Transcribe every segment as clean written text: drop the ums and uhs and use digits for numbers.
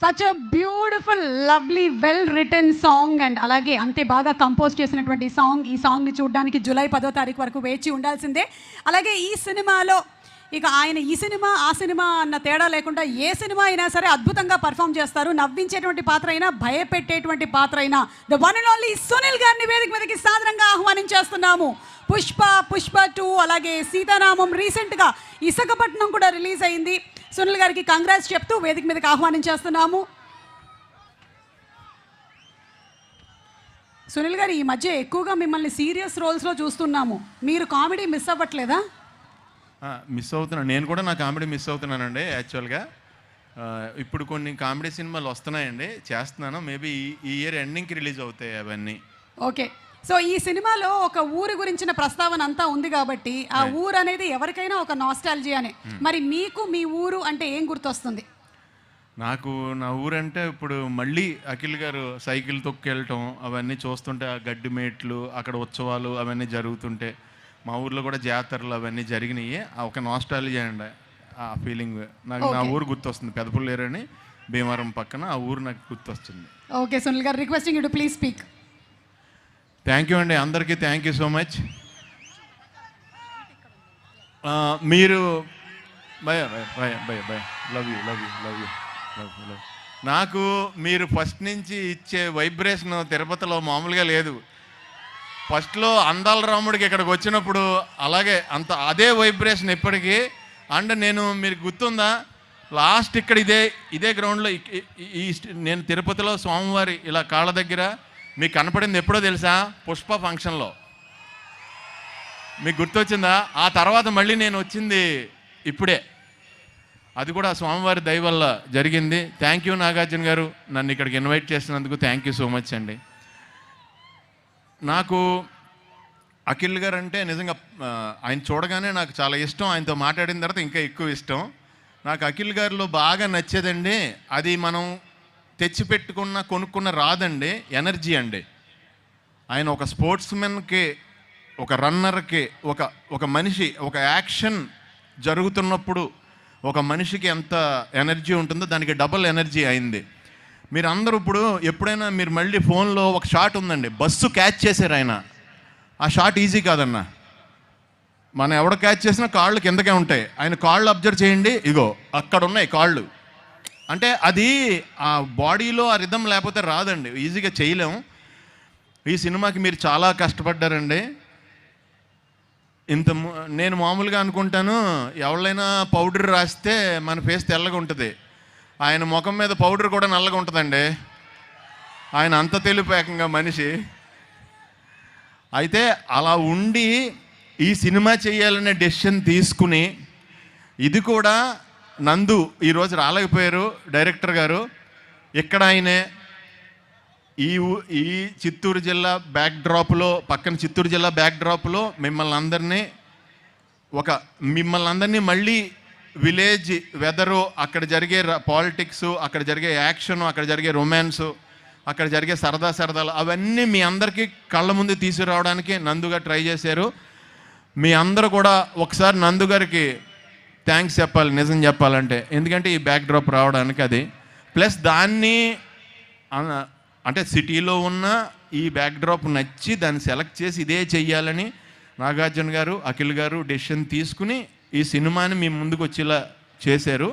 Such a beautiful lovely well return song and అలాగే అంతే బాగా కంపోజ్ చేసినటువంటి సాంగ్. ఈ సాంగ్ని చూడడానికి జూలై 10వ తారీఖు వరకు వేచి ఉండాల్సిందే. అలాగే ఈ సినిమాలో ఇక ఆయన ఈ సినిమా ఆ సినిమా అన్న తేడా లేకుండా ఏ సినిమా అయినా సరే అద్భుతంగా పర్ఫామ్ చేస్తారు. నవ్వించేటువంటి పాత్ర అయినా భయపెట్టేటువంటి పాత్ర అయినా the one and only Sunil గారిని వేదిక మీదకి సాదరంగా ఆహ్వానించేస్తున్నాము. పుష్ప 2 అలాగే సీతారామం రీసెంట్గా ఇసకపట్నం కూడా రిలీజ్ అయింది. సునీల్ గారికి కంగ్రాట్స్ చెప్తూ వేదిక మీదకి ఆహ్వానించేస్తున్నాము. సునీల్ గారు ఈ మధ్య ఎక్కువగా మిమ్మల్ని సీరియస్ రోల్స్లో చూస్తున్నాము. మీరు కామెడీ మిస్ అవ్వట్లేదా? మిస్ అవుతున్నాను. నేను కూడా నా కామెడీ మిస్ అవుతున్నానండి. యాక్చువల్గా ఇప్పుడు కొన్ని కామెడీ సినిమాలు వస్తున్నాయండి, చేస్తున్నాను. మేబీ ఈ ఇయర్ ఎండింగ్కి రిలీజ్ అవుతాయి అవన్నీ. ఓకే. సో ఈ సినిమాలో ఒక ఊరు గురించిన ప్రస్తావన అంతా ఉంది కాబట్టి ఆ ఊరు అనేది ఎవరికైనా ఒక నాస్టాలజియానే. మరి మీకు మీ ఊరు అంటే ఏం గుర్తొస్తుంది? నాకు నా ఊరంటే ఇప్పుడు మళ్ళీ అఖిల్ గారు సైకిల్ తొక్కెళ్ళటం అవన్నీ చూస్తుంటే, ఆ గడ్డి మేట్లు, అక్కడ ఉత్సవాలు అవన్నీ జరుగుతుంటే, మా ఊర్లో కూడా జాతరలు అవన్నీ జరిగినాయి. ఒక నాస్టాలజీ అండి ఆ ఫీలింగ్. నాకు నా ఊరు గుర్తొస్తుంది. పెదపుల్లేరు అని భీమవరం పక్కన ఆ ఊరు నాకు గుర్తొస్తుంది. ఓకే సునీల్ గారు, requesting you to please speak. Thank you అండి, అందరికీ థ్యాంక్ యూ సో మచ్. మీరు by by by by love you love you love you love you love. నాకు మీరు ఫస్ట్ నుంచి ఇచ్చే వైబ్రేషన్ తిరుపతిలో మామూలుగా లేదు. ఫస్ట్లో అందాల రాముడికి ఇక్కడికి వచ్చినప్పుడు అలాగే అదే వైబ్రేషన్ ఎప్పటికీ. అండ్ మీరు గుర్తుందా, లాస్ట్ ఇక్కడ ఇదే గ్రౌండ్లో నేను తిరుపతిలో స్వామివారి ఇలా కాళ్ళ దగ్గర మీకు కనపడింది ఎప్పుడో తెలుసా? పుష్ప ఫంక్షన్లో. మీకు గుర్తొచ్చిందా? ఆ తర్వాత మళ్ళీ నేను వచ్చింది ఇప్పుడే. అది కూడా స్వామివారి దయ వల్ల జరిగింది. థ్యాంక్ యూ నాగార్జున గారు, నన్ను ఇక్కడికి ఇన్వైట్ చేసినందుకు థ్యాంక్ యూ సో మచ్ అండి. నాకు అఖిల్ గారు అంటే నిజంగా ఆయన చూడగానే నాకు చాలా ఇష్టం. ఆయనతో మాట్లాడిన తర్వాత ఇంకా ఎక్కువ ఇష్టం. నాకు అఖిల్ గారిలో బాగా నచ్చేదండి, అది మనం తెచ్చిపెట్టుకున్న కొనుక్కున్న రాదండి, ఎనర్జీ అండి. ఆయన ఒక స్పోర్ట్స్మెన్కి, ఒక రన్నర్కి, ఒక మనిషి ఒక యాక్షన్ జరుగుతున్నప్పుడు ఒక మనిషికి ఎంత ఎనర్జీ ఉంటుందో దానికి డబుల్ ఎనర్జీ అయింది. మీరు అందరూ ఇప్పుడు ఎప్పుడైనా మీరు మళ్ళీ ఫోన్లో ఒక షాట్ ఉందండి, బస్సు క్యాచ్ చేశారు ఆయన. ఆ షాట్ ఈజీ కాదన్న. మనం ఎవడ క్యాచ్ చేసినా కాళ్ళు కిందకే ఉంటాయి. ఆయన కాళ్ళు అబ్జర్వ్ చేయండి, ఇగో అక్కడ ఉన్నాయి కాళ్ళు. అంటే అది ఆ బాడీలో ఆ రిథం లేకపోతే రాదండి, ఈజీగా చేయలేము. ఈ సినిమాకి మీరు చాలా కష్టపడ్డారండి. నేను మామూలుగా అనుకుంటాను, ఎవరైనా పౌడర్ రాస్తే మన ఫేస్ తెల్లగా ఉంటుంది, ఆయన ముఖం మీద పౌడర్ కూడా నల్లగా ఉంటుందండి. ఆయన అంత తెలిపేకంగా మనిషి. అయితే అలా ఉండి ఈ సినిమా చేయాలనే డెసిషన్ తీసుకుని, ఇది కూడా నందు ఈరోజు రాలేకపోయారు డైరెక్టర్ గారు. ఇక్కడ ఆయనే ఈ చిత్తూరు జిల్లా బ్యాక్డ్రాప్లో, పక్కన చిత్తూరు జిల్లా బ్యాక్డ్రాప్లో మిమ్మల్ని అందరినీ మళ్ళీ విలేజ్ వెదరు, అక్కడ జరిగే పాలిటిక్స్, అక్కడ జరిగే యాక్షన్, అక్కడ జరిగే రొమాన్సు, అక్కడ జరిగే సరదాలు అవన్నీ మీ అందరికీ కళ్ళ ముందు తీసుకురావడానికి నందుగా ట్రై చేశారు. మీ అందరూ కూడా ఒకసారి నందు గారికి థ్యాంక్స్ చెప్పాలి, నిజం చెప్పాలంటే. ఎందుకంటే ఈ బ్యాక్డ్రాప్ రావడానికి అది ప్లస్ దాన్ని అంటే సిటీలో ఉన్న ఈ బ్యాక్డ్రాప్ నచ్చి దాన్ని సెలెక్ట్ చేసి ఇదే చెయ్యాలని నాగార్జున గారు, అఖిల్ గారు డెసిషన్ తీసుకుని ఈ సినిమాని మీ ముందుకు వచ్చేలా చేశారు.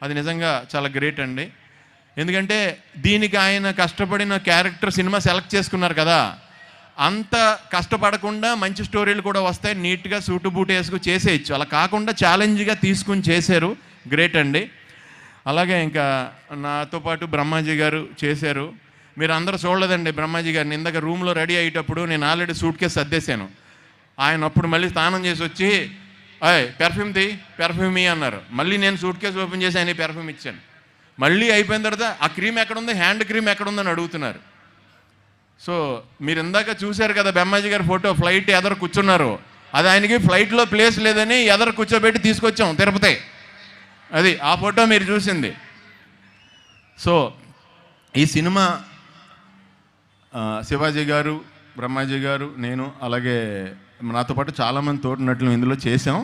అది నిజంగా చాలా గ్రేట్ అండి. ఎందుకంటే దీనికి ఆయన కష్టపడిన క్యారెక్టర్ సినిమా సెలెక్ట్ చేసుకున్నారు కదా, అంత కష్టపడకుండా మంచి స్టోరీలు కూడా వస్తాయి, నీట్గా సూటు బూటు వేసుకు చేసేయచ్చు. అలా కాకుండా ఛాలెంజ్గా తీసుకుని చేశారు, గ్రేట్ అండి. అలాగే ఇంకా నాతో పాటు బ్రహ్మాజీ గారు చేశారు. మీరు అందరూ చూడలేదండి బ్రహ్మాజీ గారిని. ఇందాక రూమ్లో రెడీ అయ్యేటప్పుడు నేను ఆల్రెడీ సూట్ కేసు సర్దేశాను. ఆయన అప్పుడు మళ్ళీ స్నానం చేసి వచ్చి పెర్ఫ్యూమ్ అన్నారు. మళ్ళీ నేను సూట్ కేసు ఓపెన్ చేసి ఆయన పెర్ఫ్యూమ్ ఇచ్చాను. మళ్ళీ అయిపోయిన తర్వాత ఆ క్రీమ్ ఎక్కడుంది, హ్యాండ్ క్రీమ్ ఎక్కడుందని అడుగుతున్నారు. సో మీరు ఇందాక చూశారు కదా బ్రహ్మాజీ గారి ఫోటో, ఫ్లైట్ ఎదరు కూర్చున్నారు. అది ఆయనకి ఫ్లైట్లో ప్లేస్ లేదని ఎదరు కూర్చోబెట్టి తీసుకొచ్చాం తిరుపతి. అది ఆ ఫోటో మీరు చూసింది. సో ఈ సినిమా శివాజీ గారు, బ్రహ్మాజీ గారు, నేను అలాగే నాతో పాటు చాలామంది తోటినట్లు ఇందులో చేసాం.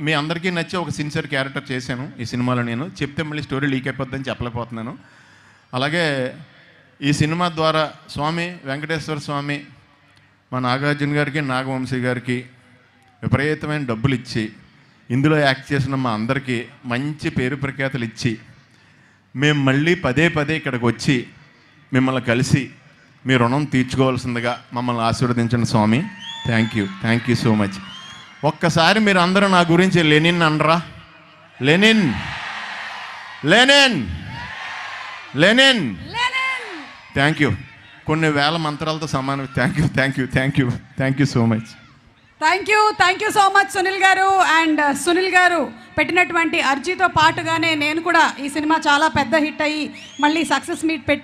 మీ అందరికీ నచ్చే ఒక సిన్సియర్ క్యారెక్టర్ చేశాను ఈ సినిమాలో. నేను చెప్తే మళ్ళీ స్టోరీ లీక్ అయిపోద్దని చెప్పలేకపోతున్నాను. అలాగే ఈ సినిమా ద్వారా స్వామి వెంకటేశ్వర స్వామి మా నాగార్జున గారికి నాగవంశీ గారికి విపరీతమైన డబ్బులు ఇచ్చి ఇందులో యాక్ట్ చేసిన మా అందరికీ మంచి పేరు ప్రఖ్యాతులు ఇచ్చి మేము మళ్ళీ పదే పదే ఇక్కడికి వచ్చి మిమ్మల్ని కలిసి మీ రుణం తీర్చుకోవాల్సిందిగా మమ్మల్ని ఆశీర్వదించండి స్వామి. Thank you so much. ఒక్కసారి మీరు అందరూ నా గురించి లెనిన్ అనరా? Lenin Lenin Lenin. Thank you. కొన్ని వేల మంత్రాలతో సమానం. Thank you so much. Thank you so much Sunil గారు. అండ్ సునీల్ గారు పెట్టినటువంటి అర్జీతో పాటుగానే నేను కూడా ఈ సినిమా చాలా పెద్ద హిట్ అయ్యి మళ్ళీ సక్సెస్ మీట్ పెట్టి